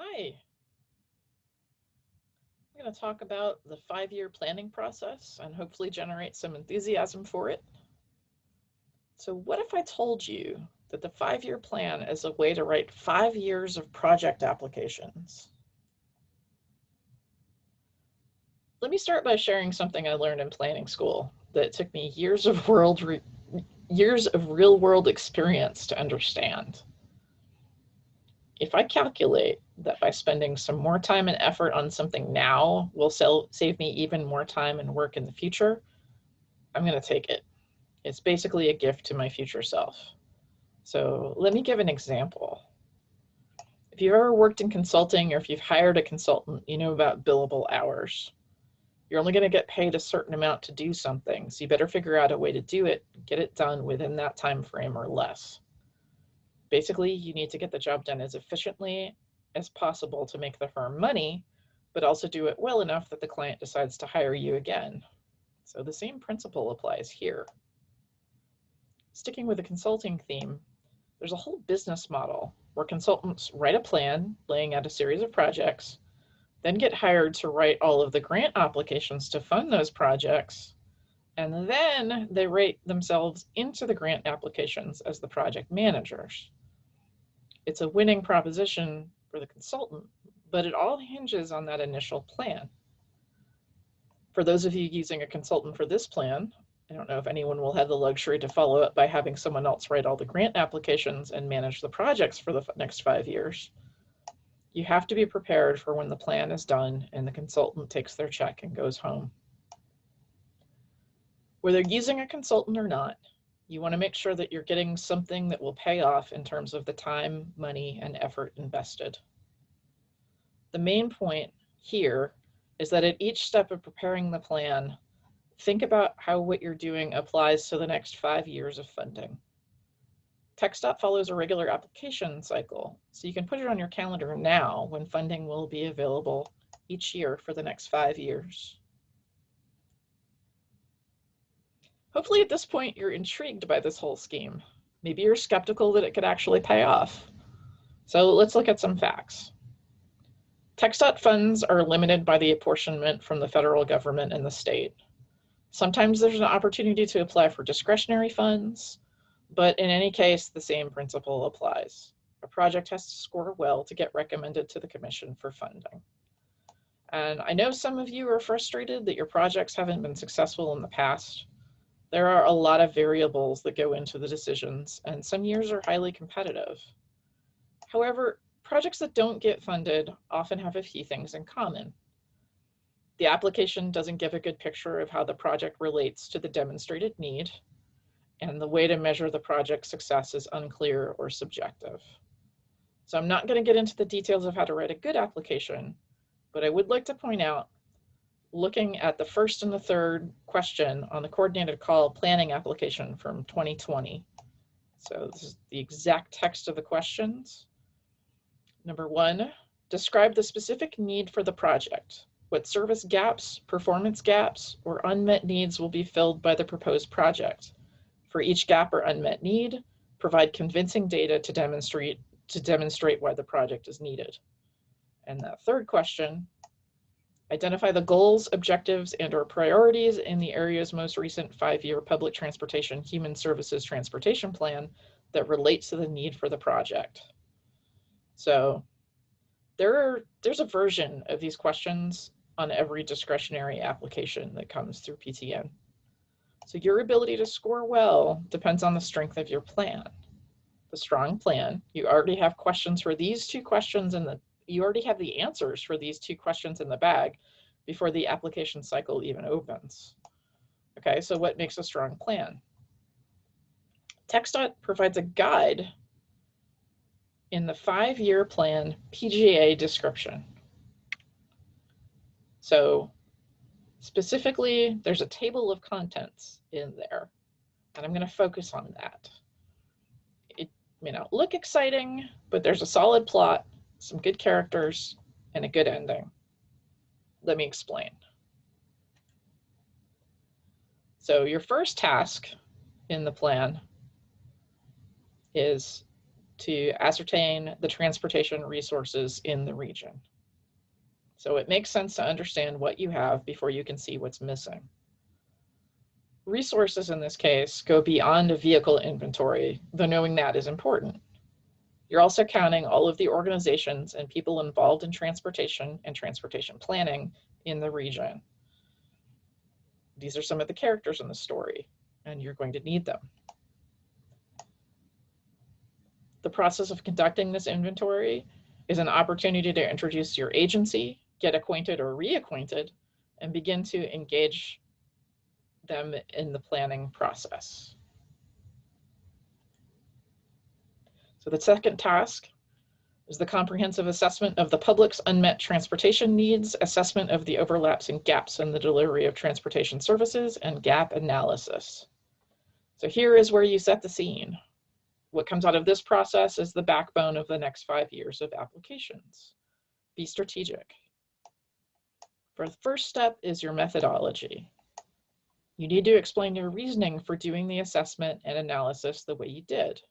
Hi, I'm going to talk about the 5-year planning process and hopefully generate some enthusiasm for it. So what if I told you that the 5-year plan is a way to write 5 years of project applications? Let me start by sharing something I learned in planning school that took me years of real-world experience to understand. If I calculate that by spending some more time and effort on something now will save me even more time and work in the future, I'm going to take it. It's basically a gift to my future self. So let me give an example. If you've ever worked in consulting or if you've hired a consultant, you know about billable hours. You're only going to get paid a certain amount to do something, so you better figure out a way to do it, get it done within that time frame or less. Basically, you need to get the job done as efficiently as possible to make the firm money, but also do it well enough that the client decides to hire you again. So the same principle applies here. Sticking with the consulting theme, there's a whole business model where consultants write a plan laying out a series of projects, then get hired to write all of the grant applications to fund those projects, and then they write themselves into the grant applications as the project managers. It's a winning proposition for the consultant, but it all hinges on that initial plan. For those of you using a consultant for this plan, I don't know if anyone will have the luxury to follow up by having someone else write all the grant applications and manage the projects for the next 5 years. You have to be prepared for when the plan is done and the consultant takes their check and goes home. Whether using a consultant or not, you want to make sure that you're getting something that will pay off in terms of the time, money, and effort invested. The main point here is that at each step of preparing the plan, think about how what you're doing applies to the next 5 years of funding. TxDOT follows a regular application cycle, so you can put it on your calendar now when funding will be available each year for the next 5 years. Hopefully at this point you're intrigued by this whole scheme. Maybe you're skeptical that it could actually pay off. So let's look at some facts. TxDOT funds are limited by the apportionment from the federal government and the state. Sometimes there's an opportunity to apply for discretionary funds, but in any case, the same principle applies. A project has to score well to get recommended to the commission for funding. And I know some of you are frustrated that your projects haven't been successful in the past. There are a lot of variables that go into the decisions, and some years are highly competitive. However, projects that don't get funded often have a few things in common. The application doesn't give a good picture of how the project relates to the demonstrated need, and the way to measure the project's success is unclear or subjective. So I'm not going to get into the details of how to write a good application, but I would like to point out, looking at the first and the third question on the coordinated call planning application from 2020. So this is the exact text of the questions. Number 1, describe the specific need for the project. What service gaps, performance gaps, or unmet needs will be filled by the proposed project? For each gap or unmet need, provide convincing data to demonstrate why the project is needed. And that third question, identify the goals, objectives, and/or priorities in the area's most recent 5-year public transportation human services transportation plan that relates to the need for the project. So there's a version of these questions on every discretionary application that comes through PTN. So your ability to score well depends on the strength of your plan. The strong plan, you already have questions for these two questions you already have the answers for these two questions in the bag before the application cycle even opens. Okay, so what makes a strong plan? TxDOT provides a guide in the 5-year plan PGA description. So specifically, there's a table of contents in there, and I'm going to focus on that. It may not look exciting, but there's a solid plot, some good characters, and a good ending. Let me explain. So your first task in the plan is to ascertain the transportation resources in the region. So it makes sense to understand what you have before you can see what's missing. Resources in this case go beyond a vehicle inventory, though knowing that is important. You're also counting all of the organizations and people involved in transportation and transportation planning in the region. These are some of the characters in the story, and you're going to need them. The process of conducting this inventory is an opportunity to introduce your agency, get acquainted or reacquainted, and begin to engage them in the planning process. So the second task is the comprehensive assessment of the public's unmet transportation needs, assessment of the overlaps and gaps in the delivery of transportation services, and gap analysis. So here is where you set the scene. What comes out of this process is the backbone of the next 5 years of applications. Be strategic. For the first step is your methodology. You need to explain your reasoning for doing the assessment and analysis the way you did.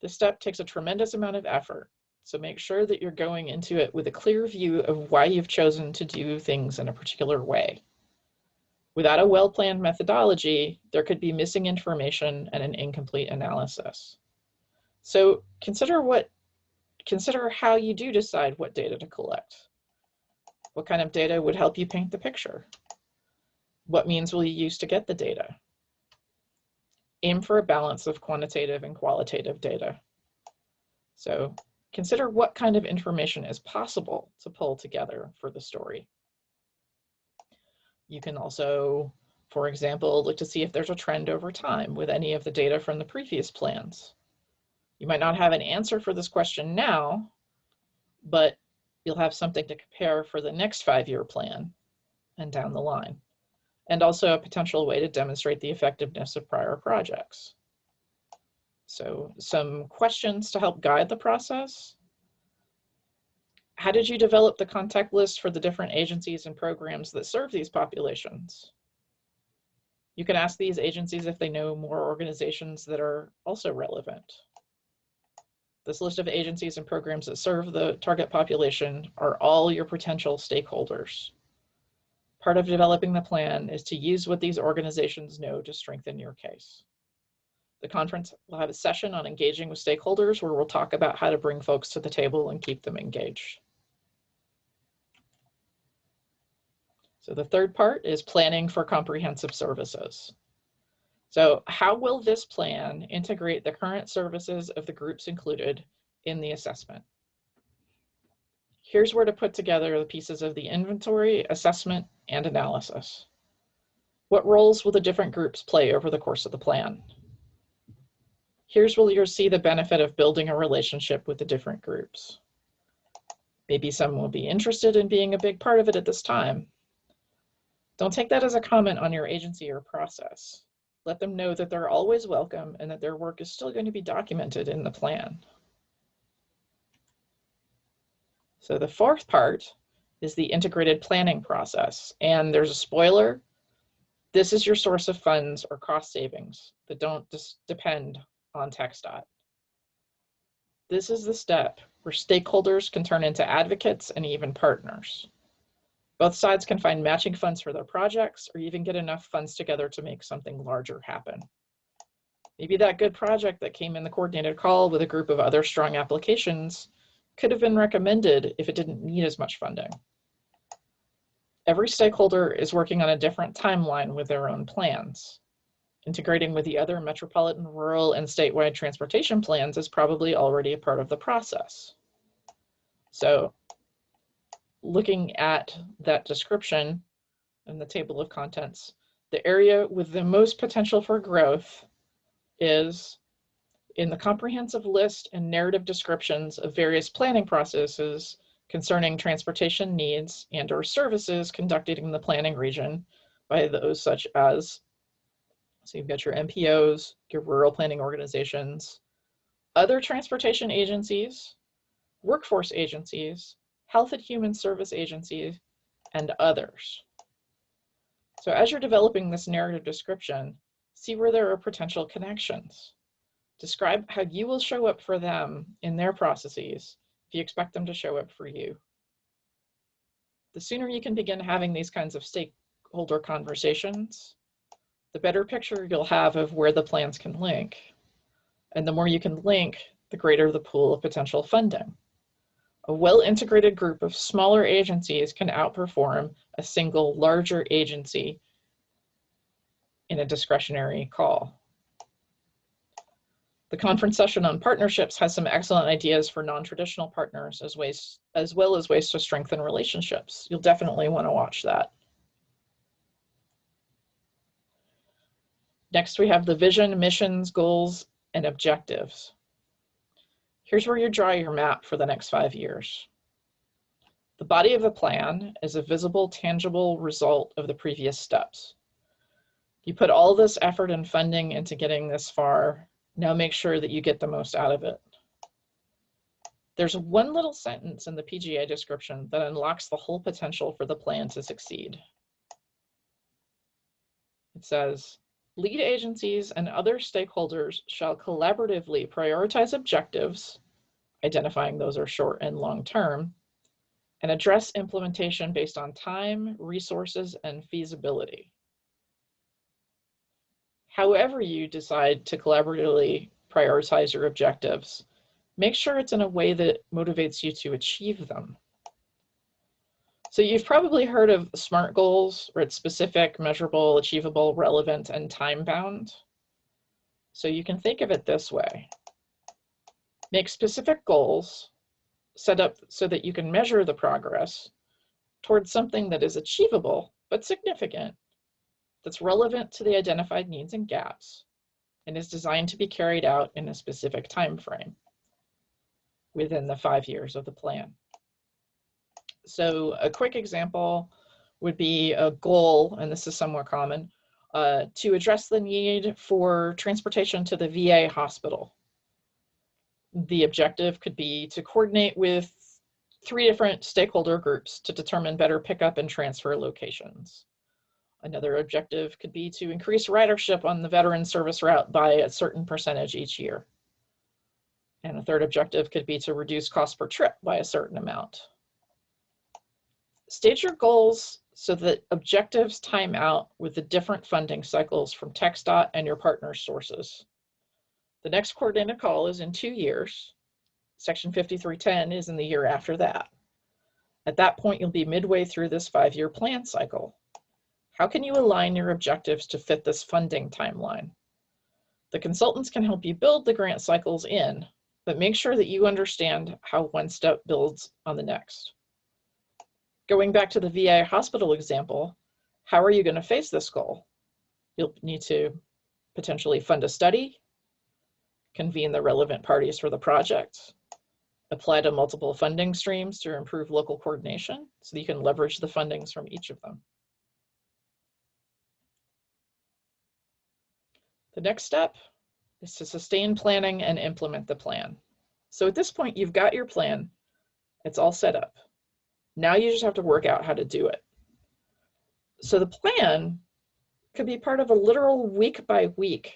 This step takes a tremendous amount of effort, so make sure that you're going into it with a clear view of why you've chosen to do things in a particular way. Without a well-planned methodology, there could be missing information and an incomplete analysis. So consider how you do decide what data to collect. What kind of data would help you paint the picture? What means will you use to get the data? Aim for a balance of quantitative and qualitative data. So consider what kind of information is possible to pull together for the story. You can also, for example, look to see if there's a trend over time with any of the data from the previous plans. You might not have an answer for this question now, but you'll have something to compare for the next 5-year plan and down the line, and also a potential way to demonstrate the effectiveness of prior projects. So some questions to help guide the process. How did you develop the contact list for the different agencies and programs that serve these populations? You can ask these agencies if they know more organizations that are also relevant. This list of agencies and programs that serve the target population are all your potential stakeholders. Part of developing the plan is to use what these organizations know to strengthen your case. The conference will have a session on engaging with stakeholders where we'll talk about how to bring folks to the table and keep them engaged. So the third part is planning for comprehensive services. So how will this plan integrate the current services of the groups included in the assessment? Here's where to put together the pieces of the inventory, assessment, and analysis. What roles will the different groups play over the course of the plan? Here's where you'll see the benefit of building a relationship with the different groups. Maybe some will be interested in being a big part of it at this time. Don't take that as a comment on your agency or process. Let them know that they're always welcome and that their work is still going to be documented in the plan. So the fourth part is the integrated planning process. And there's a spoiler. This is your source of funds or cost savings that don't just depend on TxDOT. This is the step where stakeholders can turn into advocates and even partners. Both sides can find matching funds for their projects or even get enough funds together to make something larger happen. Maybe that good project that came in the coordinated call with a group of other strong applications could have been recommended if it didn't need as much funding. Every stakeholder is working on a different timeline with their own plans. Integrating with the other metropolitan, rural, and statewide transportation plans is probably already a part of the process. So looking at that description in the table of contents, the area with the most potential for growth is in the comprehensive list and narrative descriptions of various planning processes concerning transportation needs and/or services conducted in the planning region by those such as, so you've got your MPOs, your rural planning organizations, other transportation agencies, workforce agencies, health and human service agencies, and others. So as you're developing this narrative description, see where there are potential connections. Describe how you will show up for them in their processes if you expect them to show up for you. The sooner you can begin having these kinds of stakeholder conversations, the better picture you'll have of where the plans can link. And the more you can link, the greater the pool of potential funding. A well-integrated group of smaller agencies can outperform a single larger agency in a discretionary call. The conference session on partnerships has some excellent ideas for non-traditional partners as well as ways to strengthen relationships. You'll definitely want to watch that. Next, we have the vision, missions, goals, and objectives. Here's where you draw your map for the next 5 years. The body of the plan is a visible, tangible result of the previous steps. You put all this effort and funding into getting this far. Now make sure that you get the most out of it. There's one little sentence in the PGA description that unlocks the whole potential for the plan to succeed. It says, lead agencies and other stakeholders shall collaboratively prioritize objectives, identifying those are short and long term, and address implementation based on time, resources, and feasibility. However you decide to collaboratively prioritize your objectives, make sure it's in a way that motivates you to achieve them. So you've probably heard of SMART goals, where it's specific, measurable, achievable, relevant, and time-bound. So you can think of it this way. Make specific goals, set up so that you can measure the progress towards something that is achievable but significant, that's relevant to the identified needs and gaps, and is designed to be carried out in a specific time frame within the 5 years of the plan. So a quick example would be a goal, and this is somewhat common, to address the need for transportation to the VA hospital. The objective could be to coordinate with 3 different stakeholder groups to determine better pickup and transfer locations. Another objective could be to increase ridership on the veteran service route by a certain percentage each year. And a third objective could be to reduce cost per trip by a certain amount. Stage your goals so that objectives time out with the different funding cycles from TxDOT and your partner sources. The next coordinated call is in 2 years. Section 5310 is in the year after that. At that point, you'll be midway through this 5-year plan cycle. How can you align your objectives to fit this funding timeline? The consultants can help you build the grant cycles in, but make sure that you understand how one step builds on the next. Going back to the VA hospital example, how are you going to face this goal? You'll need to potentially fund a study, convene the relevant parties for the project, apply to multiple funding streams to improve local coordination so that you can leverage the fundings from each of them. The next step is to sustain planning and implement the plan. So at this point, you've got your plan. It's all set up. Now you just have to work out how to do it. So the plan could be part of a literal week-by-week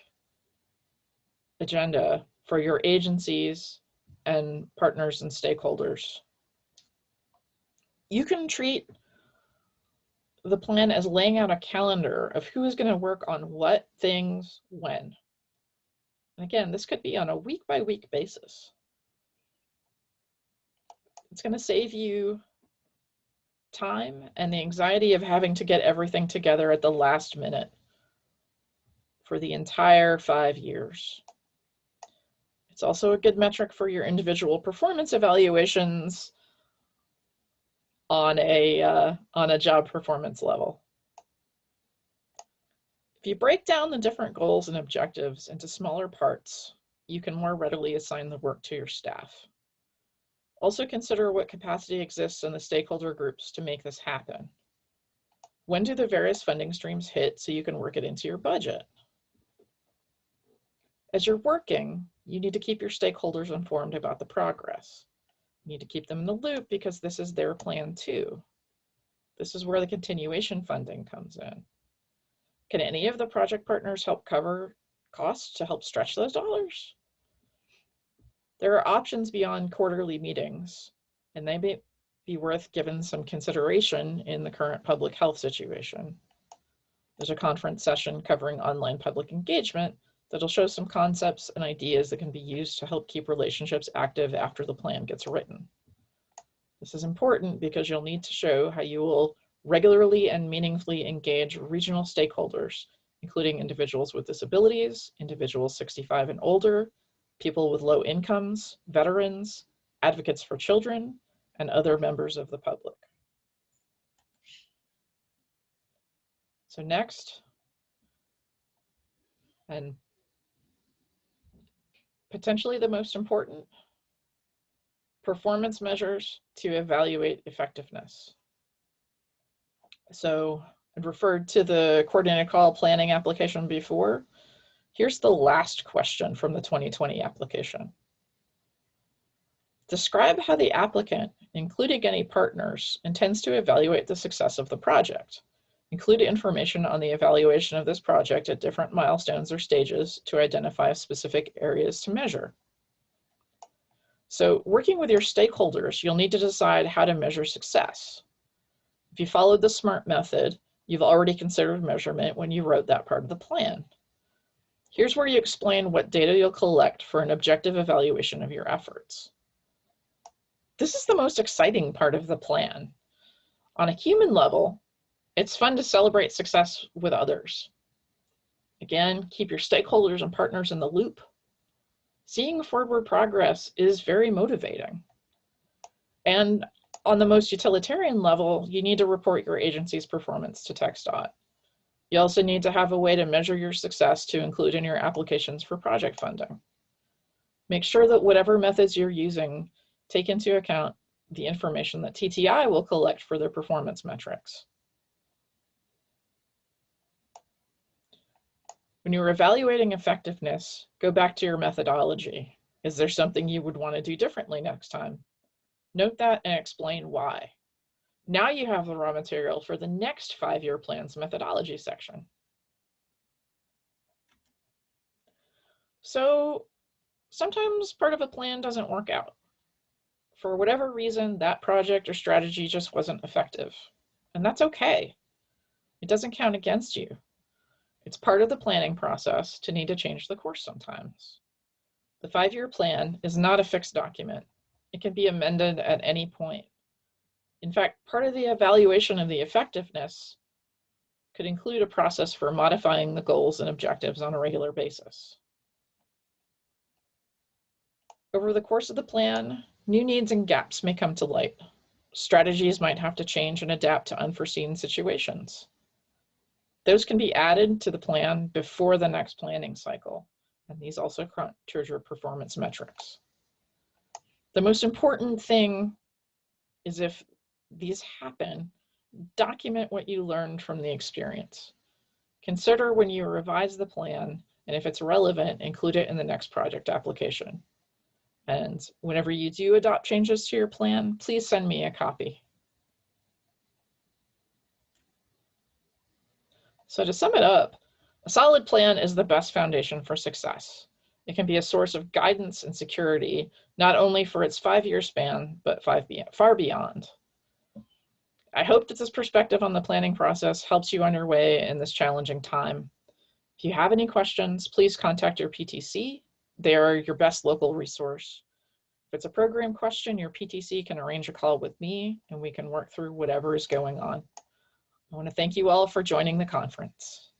agenda for your agencies and partners and stakeholders. You can treat the plan as laying out a calendar of who is going to work on what things when. And again, this could be on a week-by-week basis. It's going to save you time and the anxiety of having to get everything together at the last minute for the entire 5 years. It's also a good metric for your individual performance evaluations on a job performance level. If you break down the different goals and objectives into smaller parts, you can more readily assign the work to your staff. Also consider what capacity exists in the stakeholder groups to make this happen. When do the various funding streams hit so you can work it into your budget? As you're working, you need to keep your stakeholders informed about the progress. You need to keep them in the loop because this is their plan too. This is where the continuation funding comes in. Can any of the project partners help cover costs to help stretch those dollars? There are options beyond quarterly meetings, and they may be worth given some consideration in the current public health situation. There's a conference session covering online public engagement that'll show some concepts and ideas that can be used to help keep relationships active after the plan gets written. This is important because you'll need to show how you will regularly and meaningfully engage regional stakeholders, including individuals with disabilities, individuals 65 and older, people with low incomes, veterans, advocates for children, and other members of the public. So next, and potentially the most important, performance measures to evaluate effectiveness. So I've referred to the coordinated call planning application before. Here's the last question from the 2020 application. Describe how the applicant, including any partners, intends to evaluate the success of the project. Include information on the evaluation of this project at different milestones or stages to identify specific areas to measure. So working with your stakeholders, you'll need to decide how to measure success. If you followed the SMART method, you've already considered measurement when you wrote that part of the plan. Here's where you explain what data you'll collect for an objective evaluation of your efforts. This is the most exciting part of the plan. On a human level, it's fun to celebrate success with others. Again, keep your stakeholders and partners in the loop. Seeing forward progress is very motivating. And on the most utilitarian level, you need to report your agency's performance to TxDOT. You also need to have a way to measure your success to include in your applications for project funding. Make sure that whatever methods you're using take into account the information that TTI will collect for their performance metrics. When you're evaluating effectiveness, go back to your methodology. Is there something you would want to do differently next time? Note that and explain why. Now you have the raw material for the next 5-year plan's methodology section. So sometimes part of a plan doesn't work out. For whatever reason, that project or strategy just wasn't effective. And that's okay. It doesn't count against you. It's part of the planning process to need to change the course sometimes. The 5-year plan is not a fixed document. It can be amended at any point. In fact, part of the evaluation of the effectiveness could include a process for modifying the goals and objectives on a regular basis. Over the course of the plan, new needs and gaps may come to light. Strategies might have to change and adapt to unforeseen situations. Those can be added to the plan before the next planning cycle, and these also trigger your performance metrics. The most important thing is if these happen, document what you learned from the experience. Consider when you revise the plan, and if it's relevant, include it in the next project application. And whenever you do adopt changes to your plan, please send me a copy. So to sum it up, a solid plan is the best foundation for success. It can be a source of guidance and security, not only for its 5-year span, but far beyond. I hope that this perspective on the planning process helps you on your way in this challenging time. If you have any questions, please contact your PTC. They are your best local resource. If it's a program question, your PTC can arrange a call with me and we can work through whatever is going on. I want to thank you all for joining the conference.